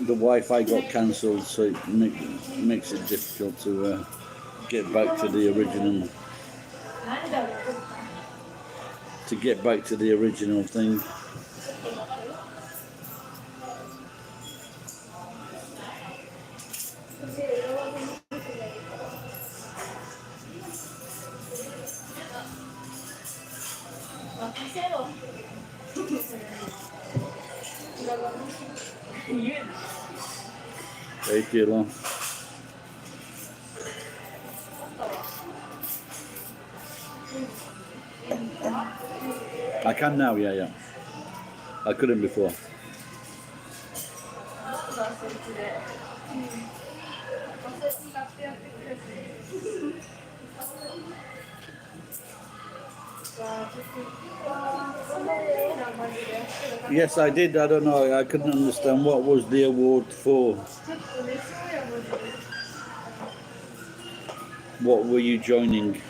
the Wi-Fi got cancelled, so it makes it difficult to get back to the original. To get back to the original thing. Take it long. I can now, yeah. I couldn't before. Yes, I did. I don't know. I couldn't understand what was the award for. What were you joining?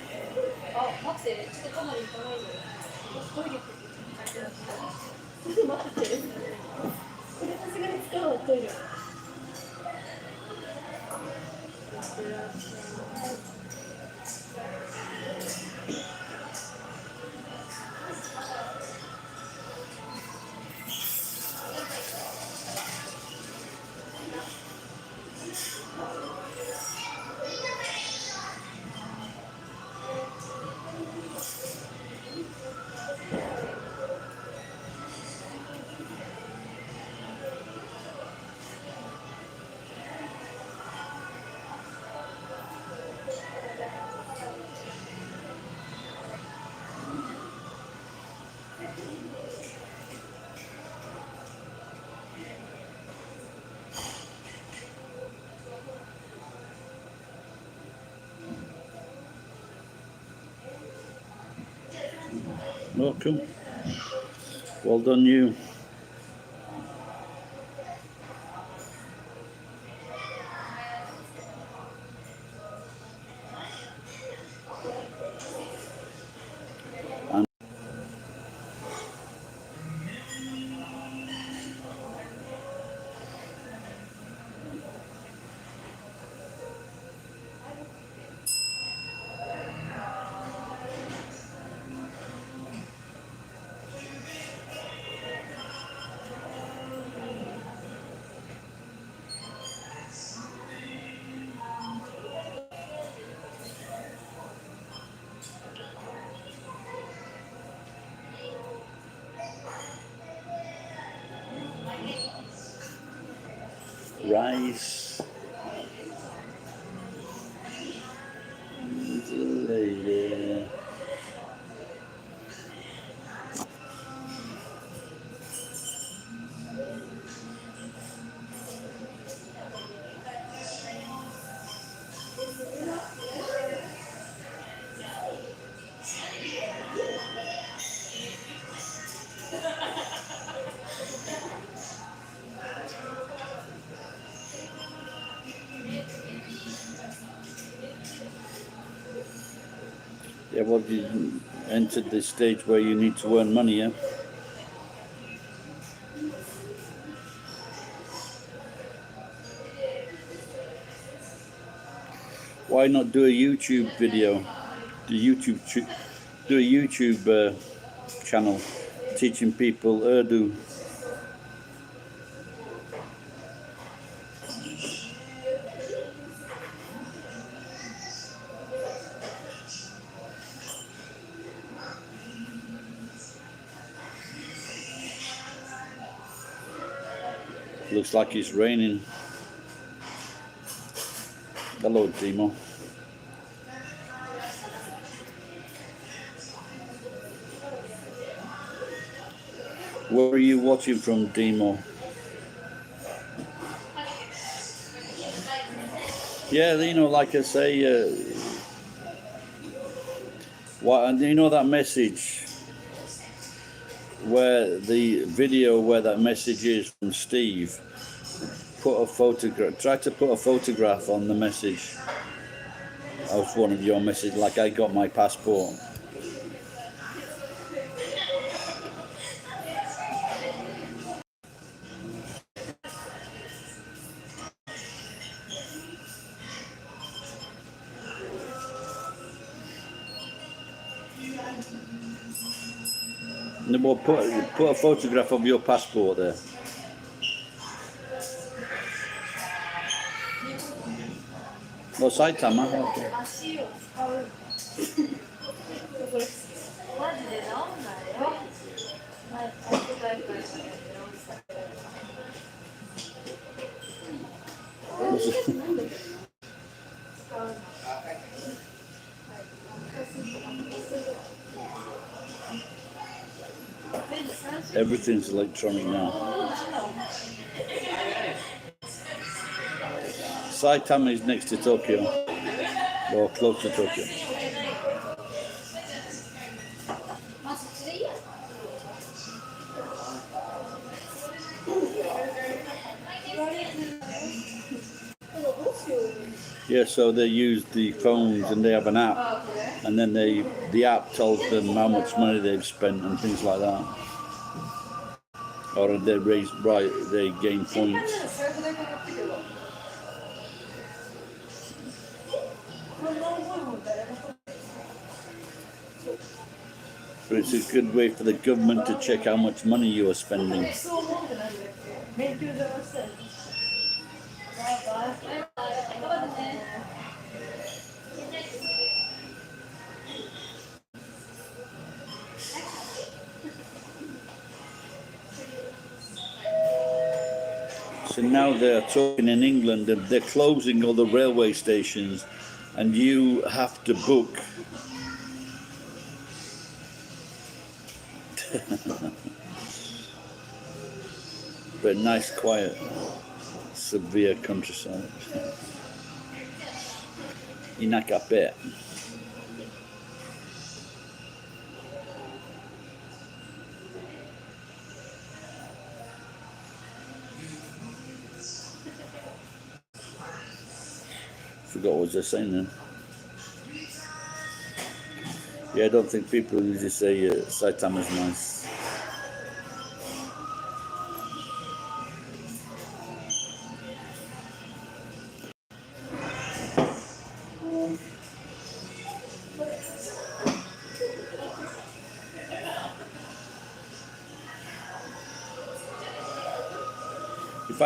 Welcome. Well done, you. Rice. Lady. Yeah, well, you entered this stage where you need to earn money, yeah? Why not do a YouTube video? Do a YouTube channel teaching people Urdu. Looks like it's raining. Hello, Demo. Where are you watching from, Demo? Yeah, you know, like I say, you know that message where the video where that message is from Steve. Put a photograph. Try to put a photograph on the message of one of your messages, like I got my passport. We'll put a photograph of your passport there. Oh, Saitama. Okay. 足を使う。これマジで治んないよ。はい、Everything's electronic now. Saitama is next to Tokyo, or close to Tokyo. Yeah, so they use the phones and they have an app, and then the app tells them how much money they've spent and things like that. Or they gain points. But it's a good way for the government to check how much money you are spending. So now they're talking in England and they're closing all the railway stations and you have to book. But nice, quiet, severe countryside. Inakape. Forgot what was I saying then. Yeah, I don't think people usually say Saitama's nice.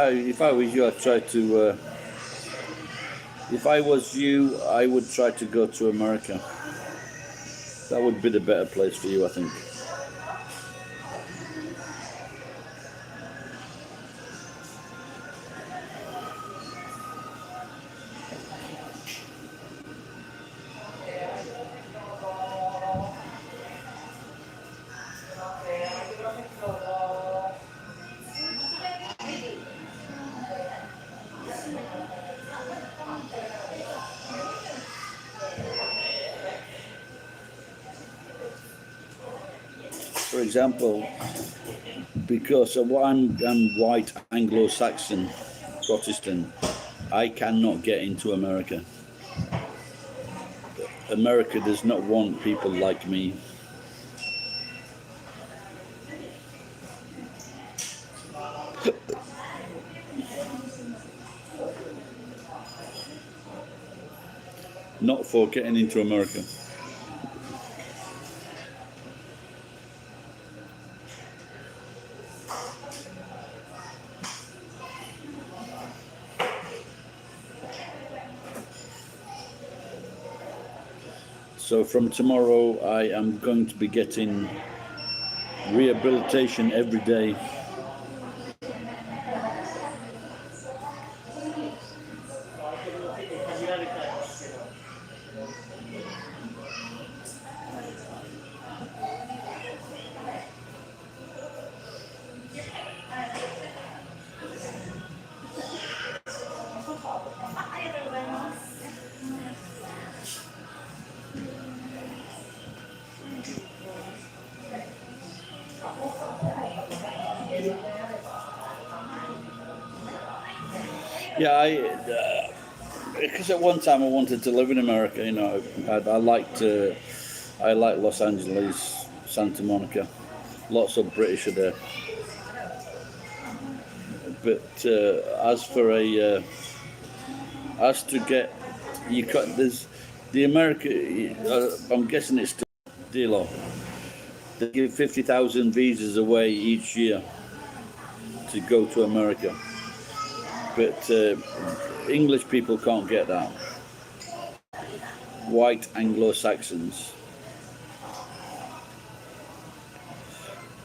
If I was you, I'd try to. If I was you, I would try to go to America. That would be the better place for you, I think. For example, because I'm white Anglo-Saxon Protestant, I cannot get into America. America does not want people like me. Not for getting into America. So from tomorrow, I am going to be getting rehabilitation every day. Yeah, because at one time I wanted to live in America. You know, I liked Los Angeles, Santa Monica. Lots of British are there. But as to get, there's the America. I'm guessing it's still Dilo. They give 50,000 visas away each year to go to America. But English people can't get that. White Anglo-Saxons.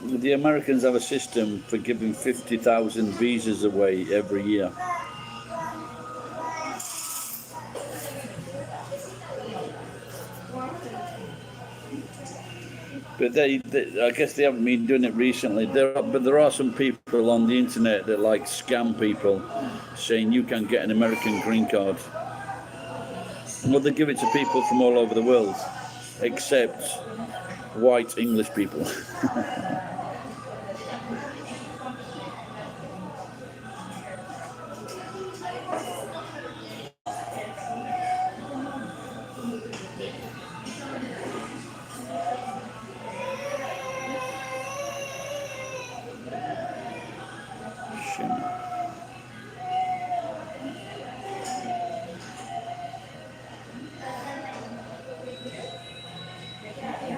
The Americans have a system for giving 50,000 visas away every year. But I guess they haven't been doing it recently. But there are some people on the internet that like scam people, saying you can get an American green card. Well, they give it to people from all over the world, except white English people.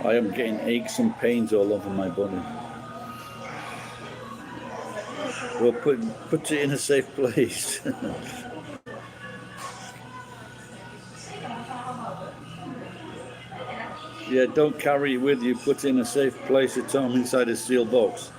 I am getting aches and pains all over my body. Well, put it in a safe place. Yeah, don't carry it with you. Put it in a safe place at home inside a sealed box.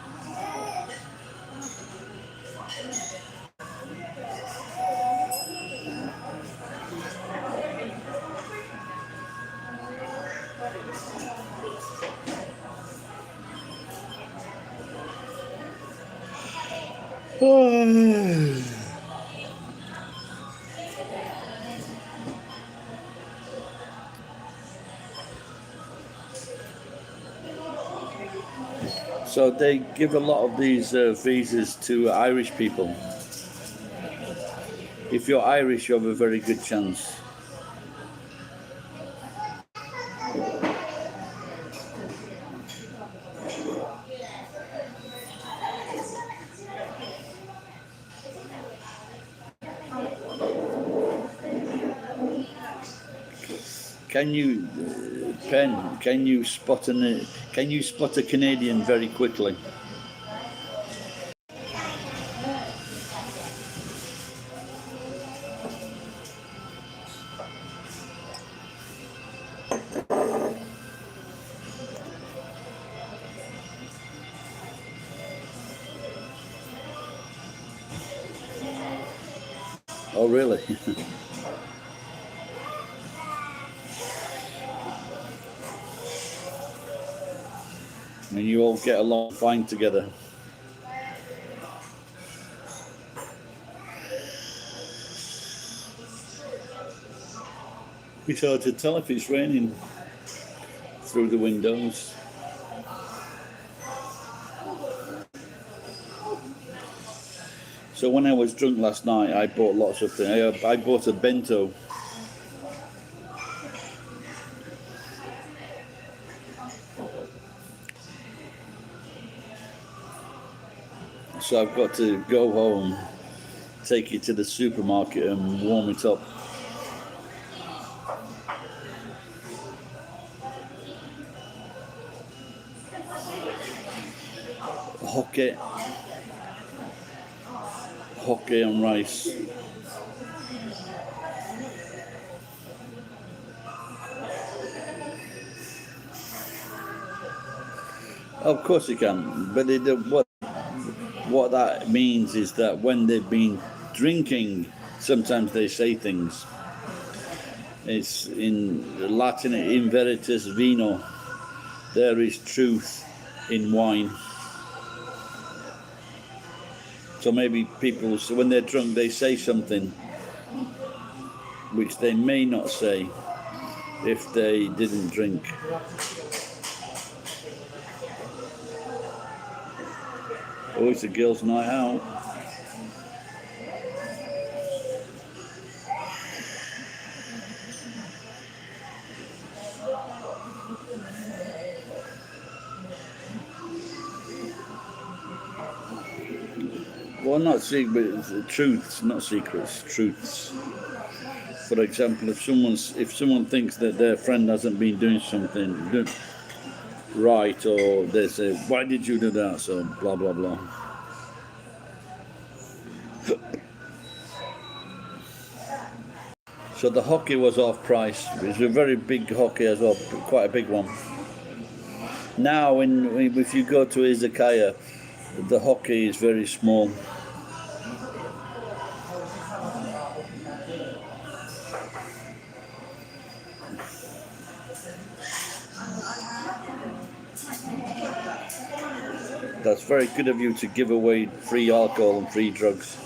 So they give a lot of these visas to Irish people. If you're Irish, you have a very good chance. Can you, Pen? Can you spot a Canadian very quickly? Oh, really? And you all get along fine together. It's hard to tell if it's raining through the windows. So when I was drunk last night, I bought lots of things. I bought a bento. So I've got to go home, take it to the supermarket and warm it up. Hockey and rice. Of course you can, but what that means is that when they've been drinking, sometimes they say things. It's in Latin, in veritas vino. There is truth in wine. So maybe people, so when they're drunk, they say something which they may not say if they didn't drink. Oh, it's a girls' night out. Well, not secrets, truths, not secrets, truths. For example, if someone thinks that their friend hasn't been doing something, right, or they say, why did you do that? So blah blah blah. So the hockey was off price. It was a very big hockey as well, quite a big one. Now, if you go to izakaya, the hockey is very small. That's very good of you to give away free alcohol and free drugs.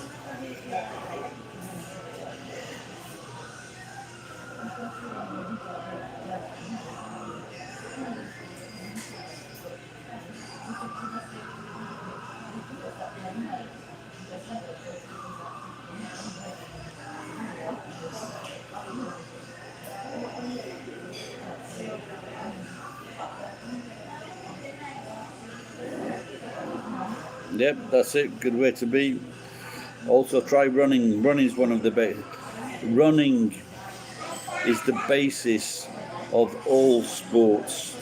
Yep, that's it. Good way to be. Also, try running. Running is one of the best. Running is the basis of all sports.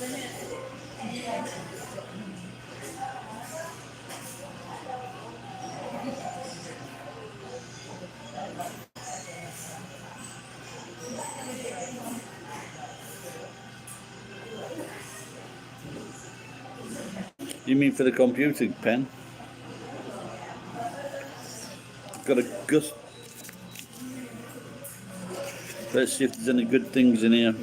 You mean for the computer, Pen? Got a gust. Let's see if there's any good things in here.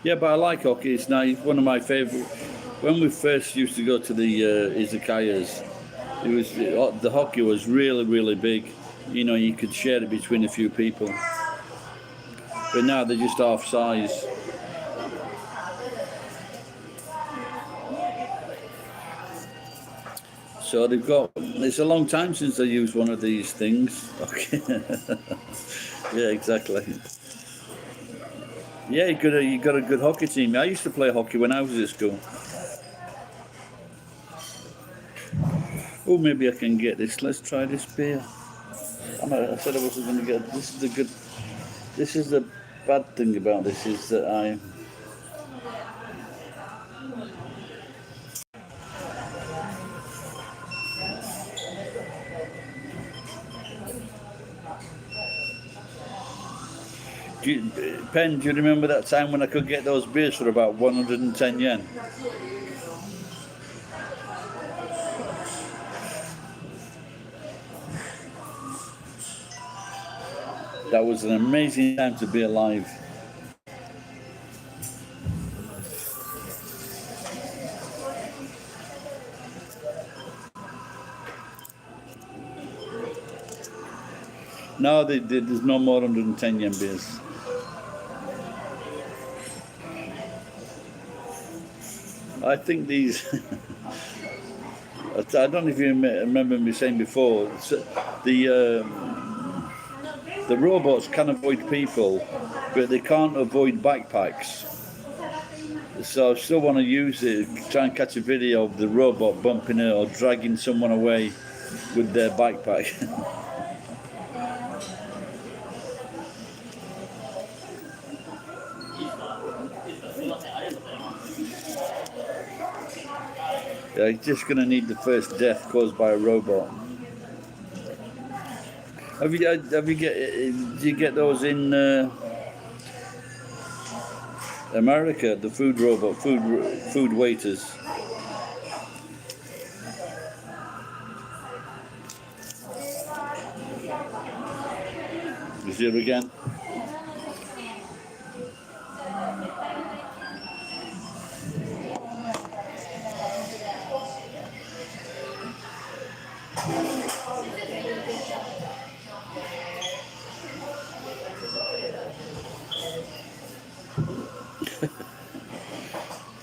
Yeah, but I like hockey. It's nice. One of my favourite. When we first used to go to the izakayas, the hockey was really, really big. You know, you could share it between a few people. But now they're just half size. So they've got. It's a long time since I used one of these things. Okay. Yeah, exactly. Yeah, you got a good hockey team. I used to play hockey when I was at school. Oh, maybe I can get this. Let's try this beer. I said I wasn't going to get. This is the good. This is the bad thing about this is that I. Pen, do you remember that time when I could get those beers for about 110 yen? That was an amazing time to be alive. No, there's no more 110 yen beers. I think these. I don't know if you remember me saying before. The robots can avoid people, but they can't avoid backpacks. So I still want to use it. Try and catch a video of the robot bumping it or dragging someone away with their backpack. Yeah, you're just going to need the first death caused by a robot. Do you get those in America? The food robot, food waiters. You see it again?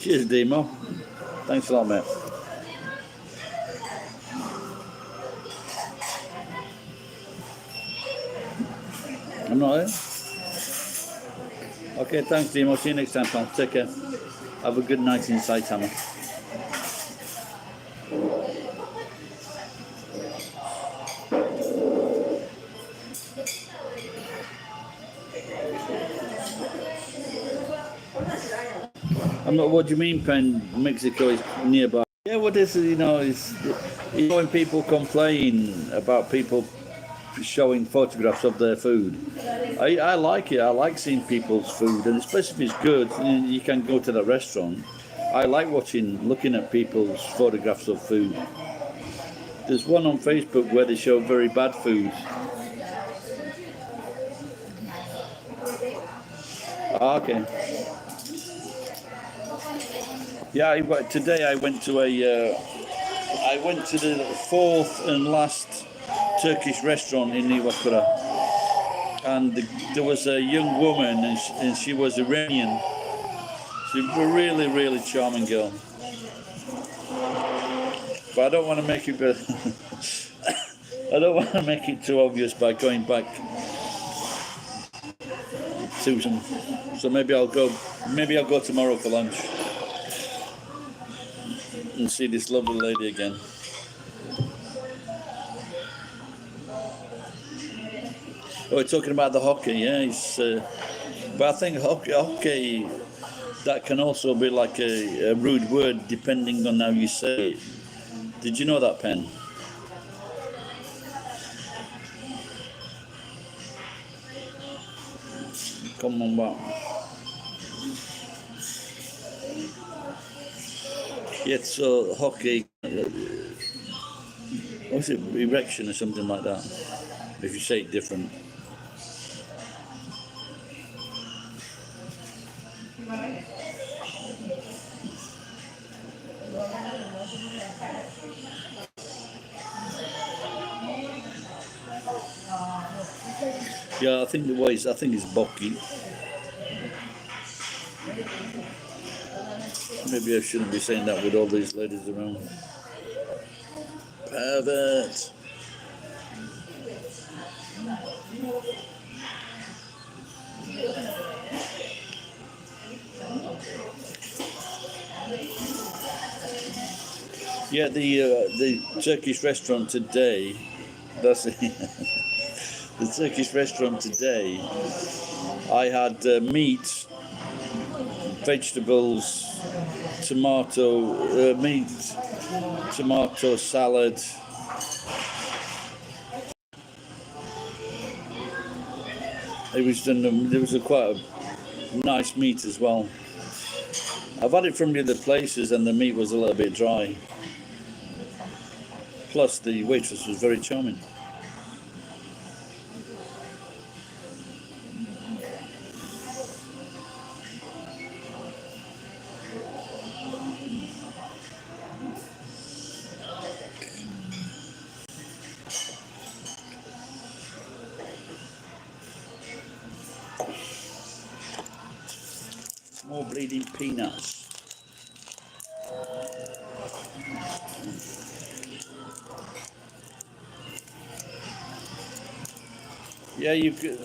Cheers, Demo. Thanks a lot, mate. I'm not here. Okay, thanks, Demo. See you next time, pal. Take care. Have a good night in Saitama. I'm not. What do you mean, Penn? Mexico is nearby. Yeah, what is it? It's when people complain about people showing photographs of their food. I like it. I like seeing people's food, and especially if it's good, you can go to the restaurant. I like looking at people's photographs of food. There's one on Facebook where they show very bad food. Okay. Yeah, today I went to the fourth and last Turkish restaurant in Iwakura, and there was a young woman, and she was Iranian. She's a really, really charming girl. But I don't want to make it. I don't want to make it too obvious by going back to some. So maybe I'll go. Maybe I'll go tomorrow for lunch and see this lovely lady again. Oh, we're talking about the hockey, yeah. But I think hockey, that can also be like a rude word depending on how you say it. Did you know that, Pen? Come on back. Yeah, so hockey, what's it, erection or something like that, if you say it different. Yeah, I think it's Boki. Maybe I shouldn't be saying that with all these ladies around. Pervert. Yeah, the Turkish restaurant today. That's it. The Turkish restaurant today. I had meat, vegetables, meat, tomato salad. It was done. There was quite a nice meat as well. I've had it from the other places, and the meat was a little bit dry. Plus, the waitress was very charming. More bleeding peanuts. Yeah, you could.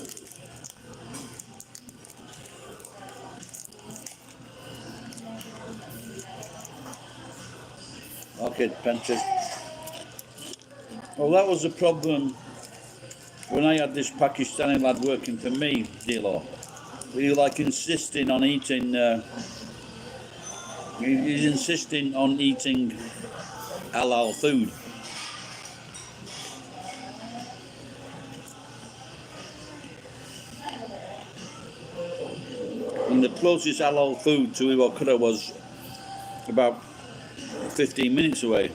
Okay, Penchik. Well, that was the problem when I had this Pakistani lad working for me, Dilo. He like insisting on eating. He's insisting on eating halal food. And the closest halal food to Iwakura was about 15 minutes away.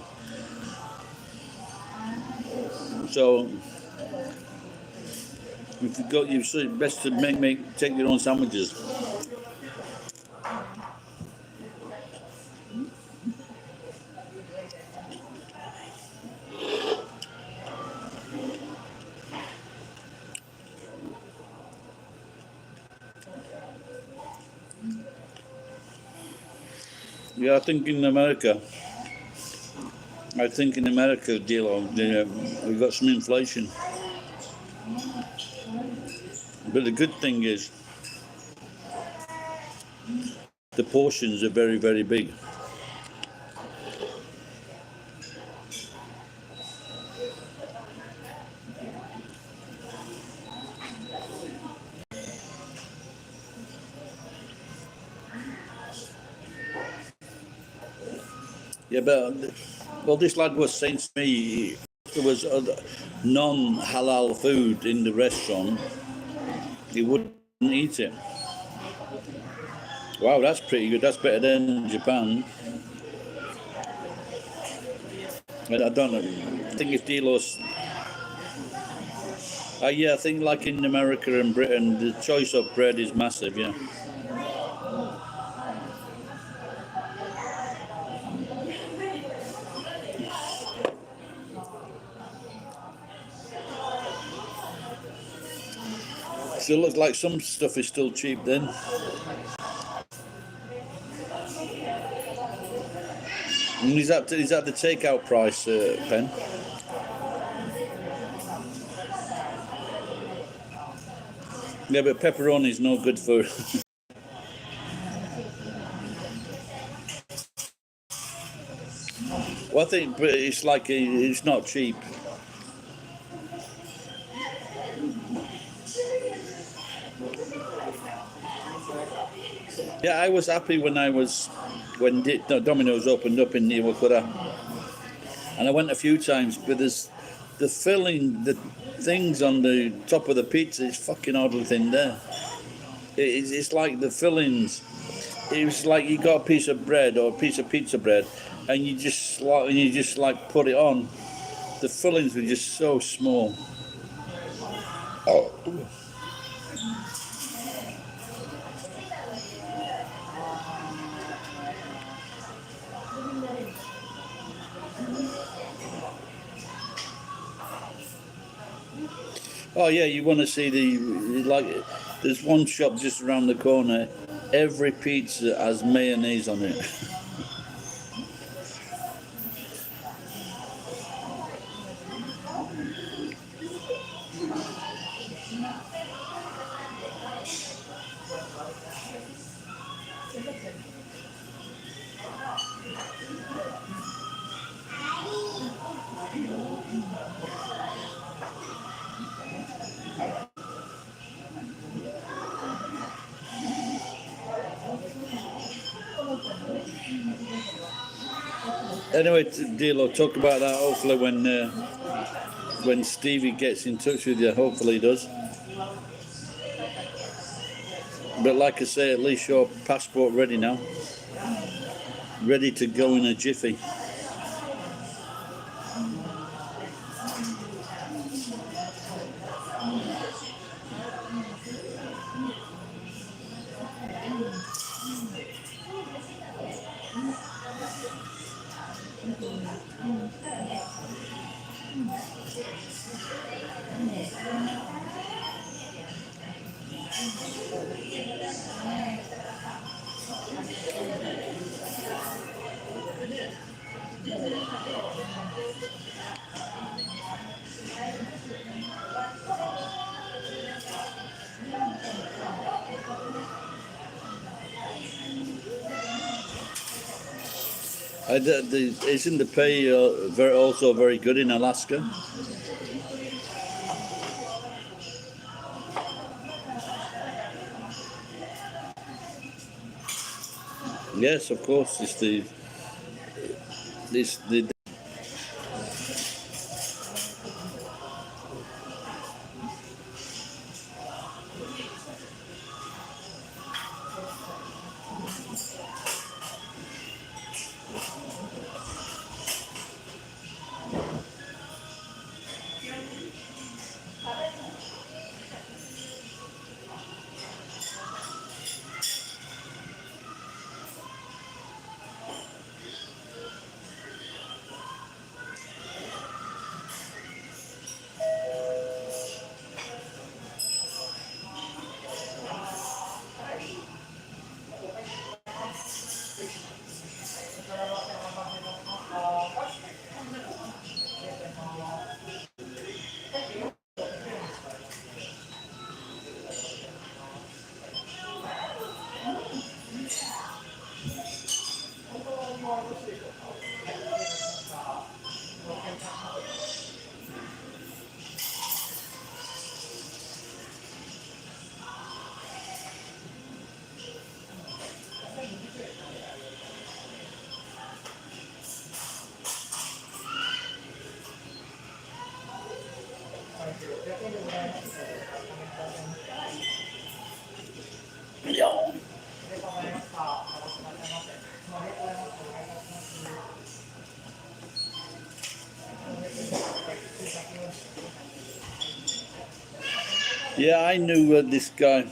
So if it's best to take your own sandwiches. Yeah, I think in America, we've got some inflation. But the good thing is, the portions are very, very big. Yeah, but well, this lad was saying to me if there was other non-halal food in the restaurant, he wouldn't eat it. Wow, that's pretty good. That's better than Japan. I don't know. I think if Delos, yeah, I think like in America and Britain, the choice of bread is massive. Yeah. So it looks like some stuff is still cheap then. And is that the takeout price, Pen? Yeah, but pepperoni is no good for. Well, I think, but it's like it's not cheap. Yeah, I was happy when Domino's opened up in Iwakura, and I went a few times. But there's the filling, the things on the top of the pizza is fucking oddly thin there. It's like the fillings. It was like you got a piece of bread or a piece of pizza bread, and you just like put it on. The fillings were just so small. Oh. Oh yeah, you want to see like? There's one shop just around the corner. Every pizza has mayonnaise on it. Anyway, Dilo, talk about that. Hopefully, when Stevie gets in touch with you, hopefully he does. But like I say, at least your passport ready now, ready to go in a jiffy. Isn't the pay also very good in Alaska? Yes, of course. The Yeah, I knew this guy,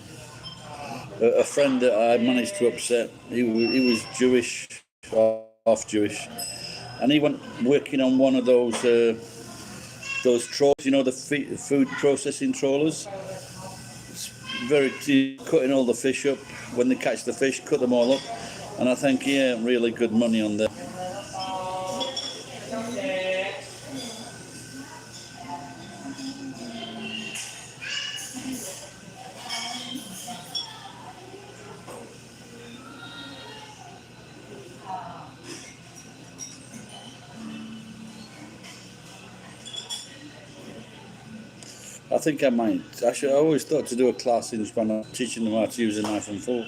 a friend that I managed to upset. He was Jewish, half Jewish, and he went working on one of those trawlers, you know, the food processing trawlers. Very cutting all the fish up. When they catch the fish, cut them all up, and I think he earned really good money on them. I think I might. Actually, I always thought to do a class in Japan, teaching them how to use a knife and fork.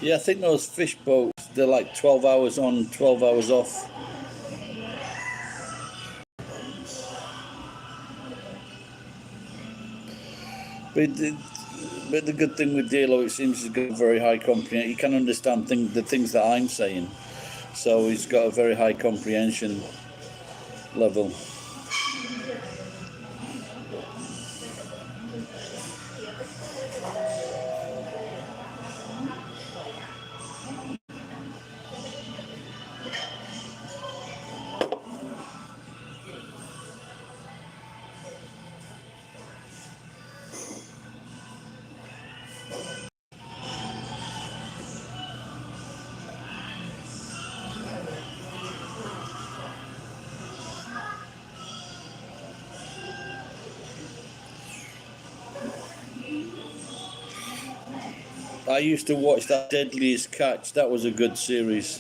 Yeah, I think those fish boats, they're like 12 hours on, 12 hours off. But the good thing with Dilo, it seems he's got a very high comprehension. He can understand the things that I'm saying. So he's got a very high comprehension level. I used to watch that Deadliest Catch. That was a good series.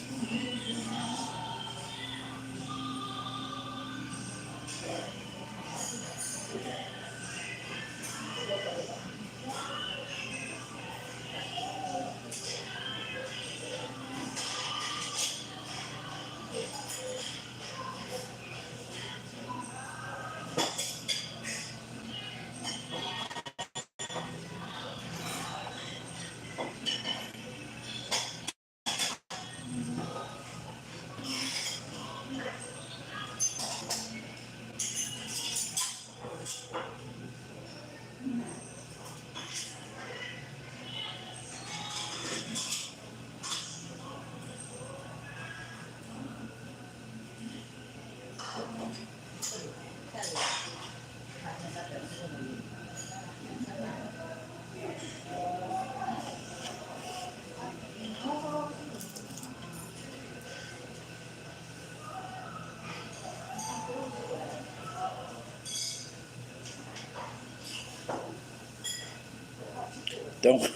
Don't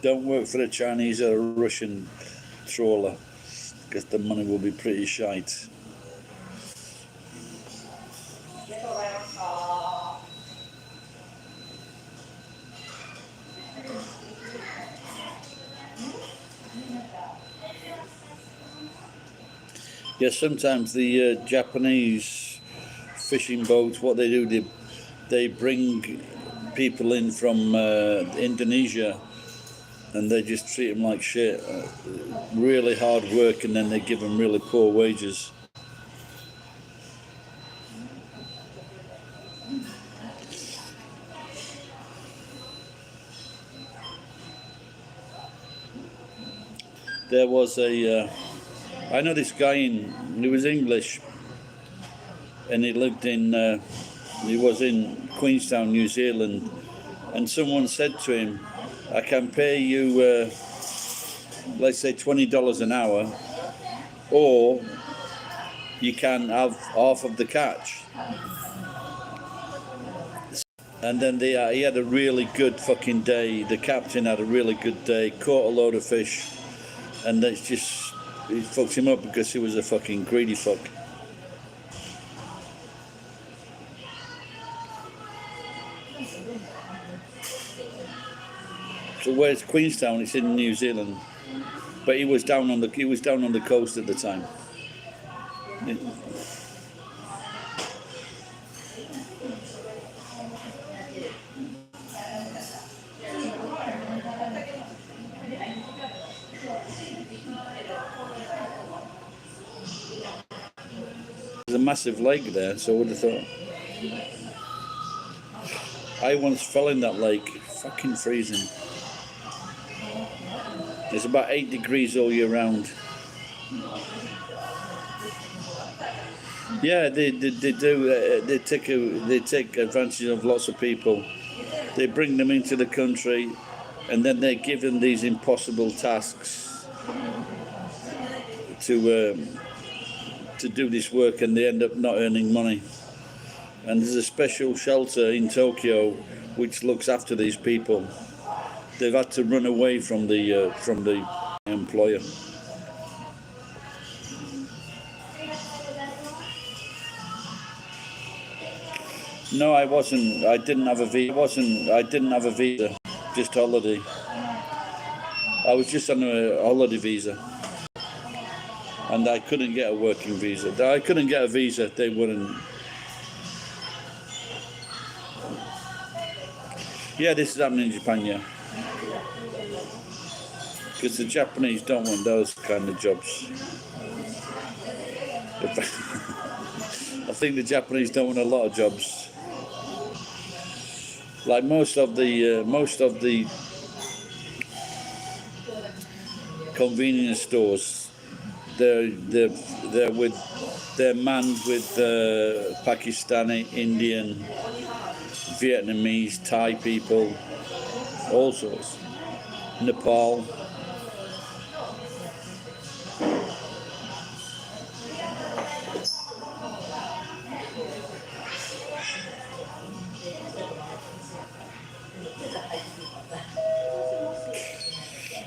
don't work for a Chinese or a Russian trawler, because the money will be pretty shite. Yeah, sometimes the Japanese fishing boats, what they do, they bring people in from Indonesia, and they just treat them like shit. Really hard work, and then they give them really poor wages. There was I know this guy he was English, and he lived he was in Queenstown, New Zealand, and someone said to him, I can pay you, let's say $20 an hour, or you can have half of the catch. And then he had a really good fucking day. The captain had a really good day, caught a load of fish, and it fucked him up because he was a fucking greedy fuck. So where's Queenstown? It's in New Zealand, but he was down on the coast at the time. There's a massive lake there, so I would have thought. I once fell in that lake, fucking freezing. It's about 8 degrees all year round. Yeah, they do. They take advantage of lots of people. They bring them into the country, and then they give them these impossible tasks to do this work, and they end up not earning money. And there's a special shelter in Tokyo which looks after these people. They've had to run away from the employer. No, I wasn't. I didn't have a visa. I didn't have a visa. Just holiday. I was just on a holiday visa, and I couldn't get a working visa. I couldn't get a visa. They wouldn't. Yeah, this is happening in Japan. Yeah, because the Japanese don't want those kind of jobs. I think the Japanese don't want a lot of jobs. Like most of the convenience stores, they're manned with Pakistani, Indian, Vietnamese, Thai people, all sorts. Nepal.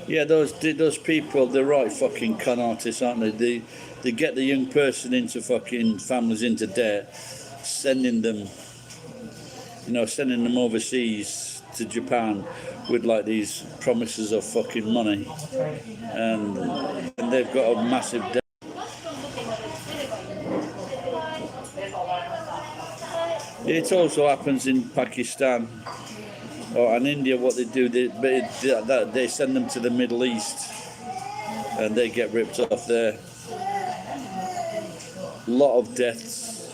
Yeah, those people, they're right fucking con artists, aren't they? They get the young person into fucking families into debt, sending them overseas to Japan with like these promises of fucking money, and they've got a massive debt. It also happens in Pakistan and India. What they do, they send them to the Middle East, and they get ripped off there. Lot of deaths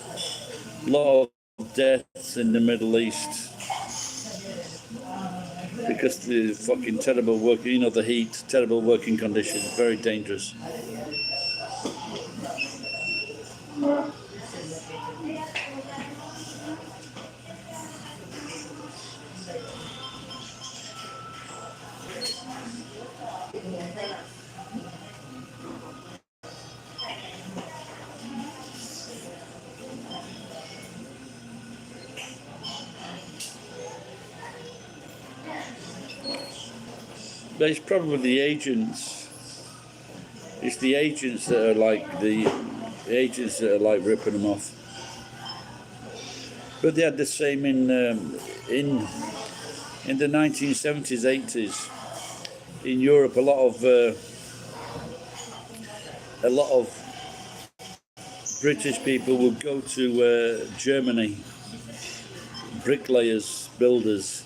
in the Middle East because the fucking terrible work. The heat, terrible working conditions, very dangerous. But it's probably the agents. It's the agents that are like ripping them off. But they had the same in the 1970s, 80s in Europe. A lot of British people would go to Germany, bricklayers, builders.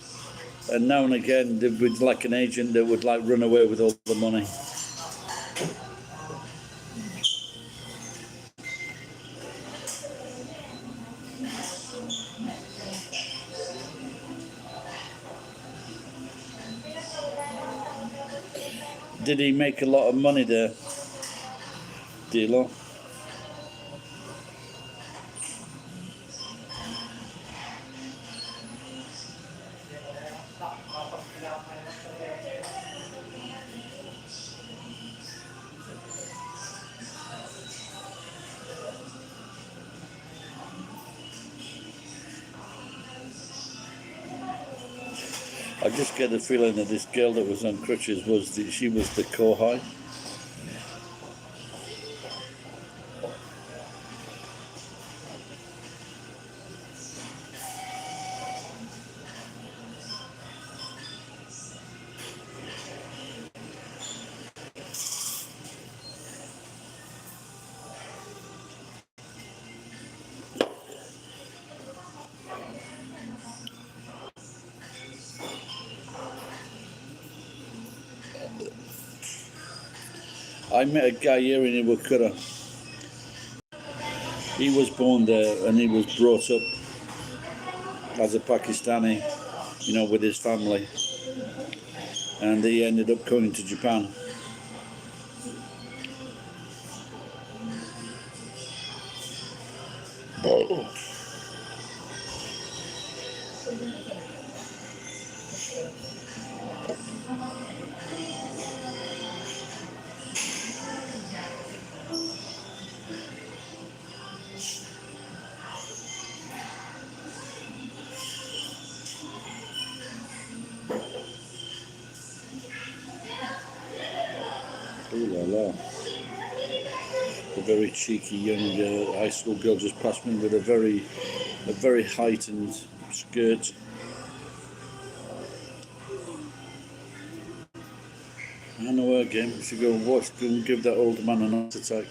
And now and again, there would like an agent that would like run away with all the money. Did he make a lot of money there, Dilo? I just get the feeling that this girl that was on crutches she was the Kohai. I met a guy here in Iwakura. He was born there and he was brought up as a Pakistani, you know, with his family. And he ended up going to Japan. Oh. Ooh la la. A very cheeky young high school girl just passed me with a very heightened skirt. I know her game. We should go and watch, go and give that old man an heart attack.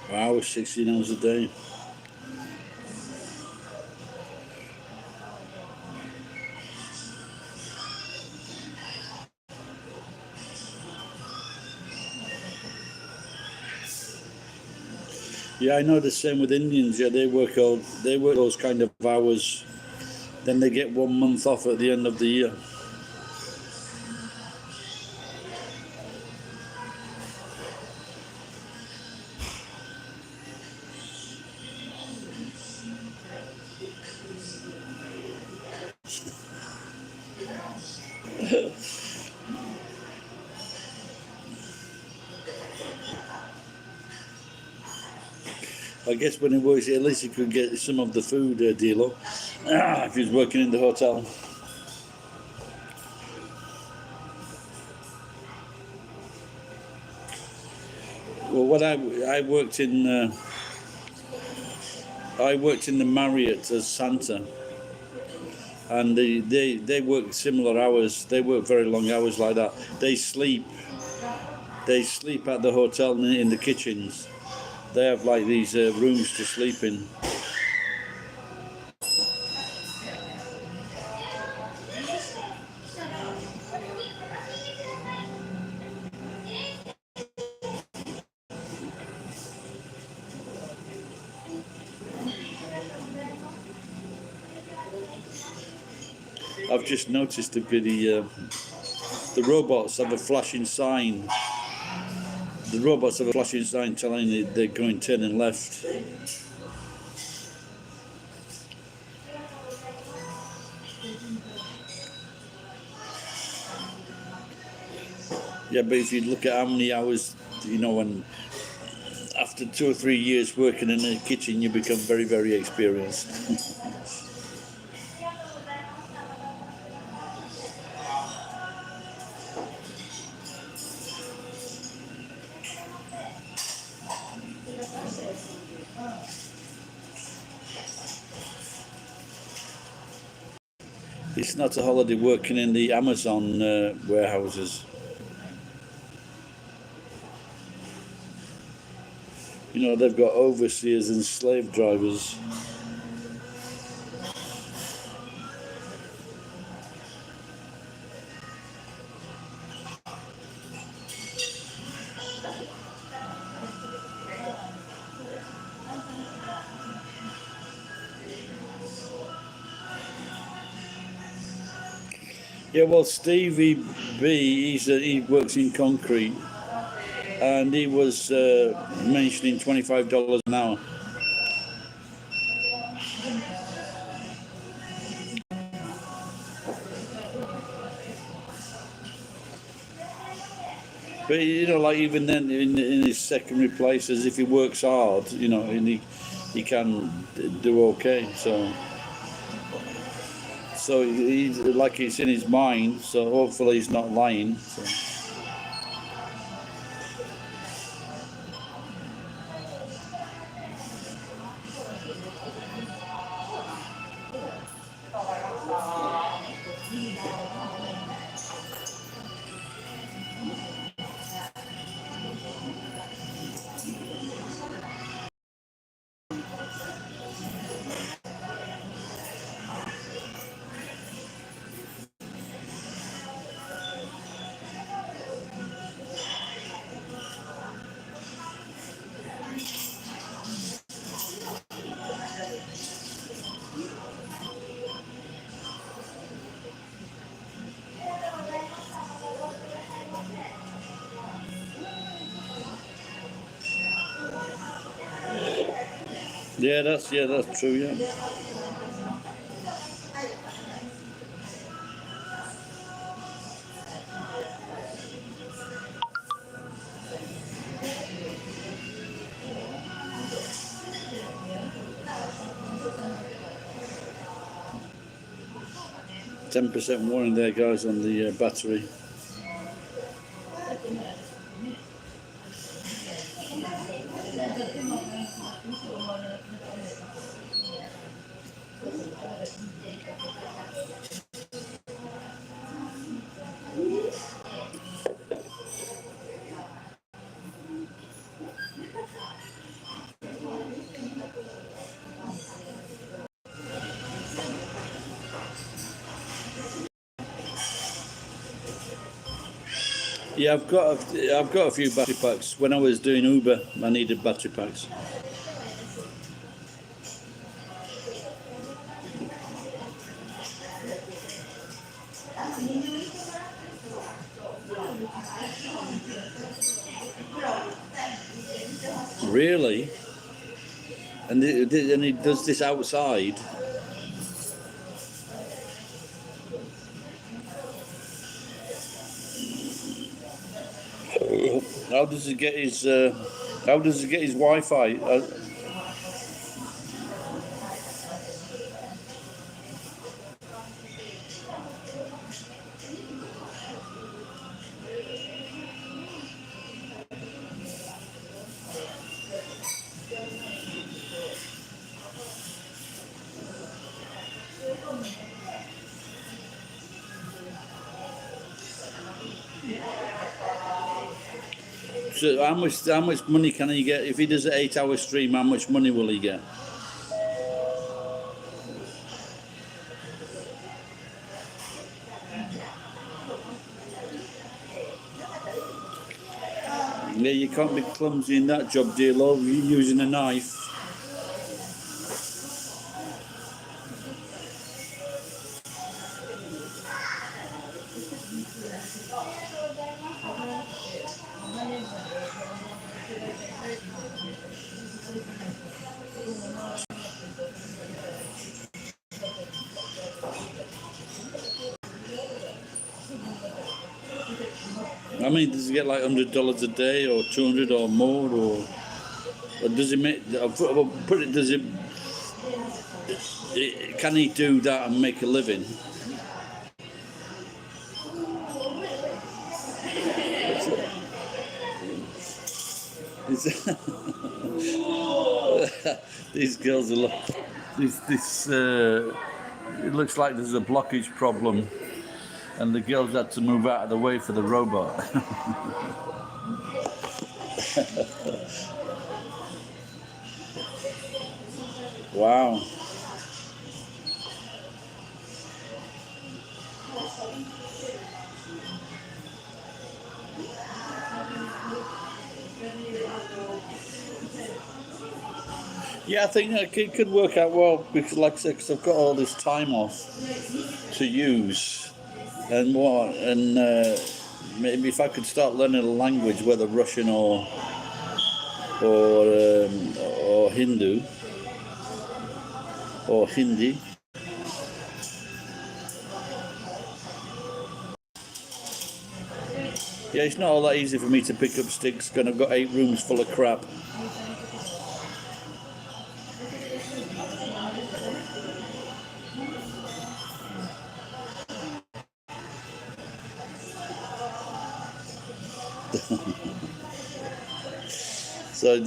Hours, 16 hours a day. Yeah, I know the same with Indians. Yeah, they work those kind of hours. Then they get 1 month off at the end of the year. I guess when he works, at least he could get some of the food deal if he's working in the hotel. Well, what I worked in the Marriott as Santa, and they work similar hours. They work very long hours like that. They sleep at the hotel in the kitchens. They have like these rooms to sleep in. I've just noticed the robots have a flashing sign. The robots have a flashing sign telling you they're going turning left. Yeah, but if you look at how many hours, you know, and after 2 or 3 years working in the kitchen, you become very, very experienced. It's not a holiday working in the Amazon warehouses. You know, they've got overseers and slave drivers. Yeah, well, Stevie B, he works in concrete, and he was mentioning $25 an hour. But you know, like even then in his secondary places, if he works hard, you know, and he can do okay. So he's like it's in his mind. So hopefully he's not lying. So. Yeah, that's true. Yeah. 10% warning there, guys, on the battery. Yeah, I've got a few battery packs. When I was doing Uber, I needed battery packs. Really? And he does this outside. How does he get his? How does he get his Wi-Fi? So how much money can he get if he does an 8-hour stream? How much money will he get? Yeah, you can't be clumsy in that job, dear love. You're using a knife. I mean, does he get like $100 a day, or 200, or more, or does he make? Put it. Does it? Can he do that and make a living? These girls are. This. It looks like there's a blockage problem, and the girls had to move out of the way for the robot. Wow. Yeah, I think it could work out well because, like I said, cause I've got all this time off to use, and maybe if I could start learning a language, whether Russian or Hindu or Hindi. Yeah, it's not all that easy for me to pick up sticks, because I've got 8 rooms full of crap. So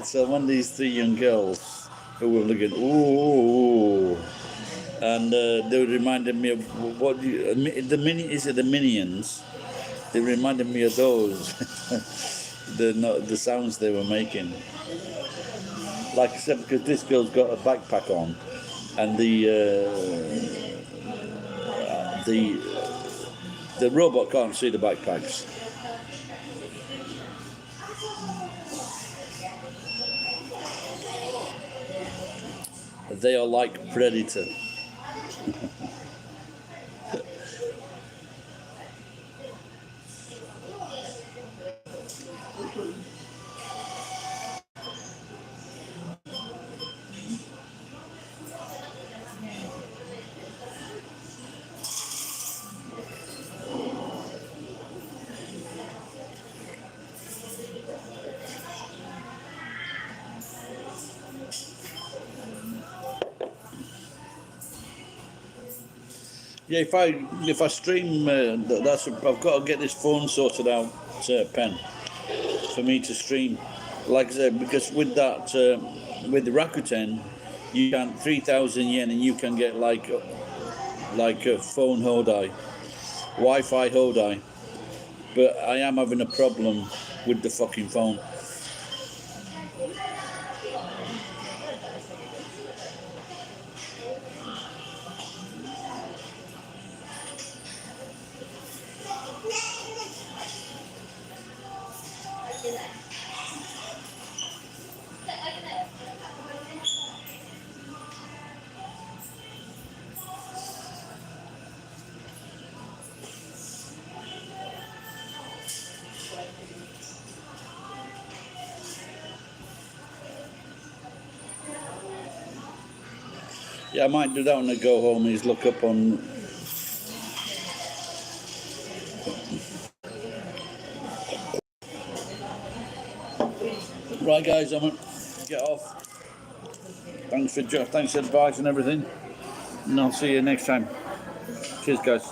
so one of these 3 young girls who were looking, ooh, and they reminded me of the Minions. They reminded me of those, the sounds they were making. Like I said, because this girl's got a backpack on, and the robot can't see the backpacks. They are like Predator. Yeah, if I stream, I've got to get this phone sorted out, Pen, for me to stream. Like I said, because with that, with the Rakuten, you can 3,000 yen, and you can get like a phone Hodai, Wi-Fi Hodai. But I am having a problem with the fucking phone. Yeah, I might do that when I go home. Is look up on. Right, guys, I'm gonna get off. Thanks for advice and everything, and I'll see you next time. Cheers, guys.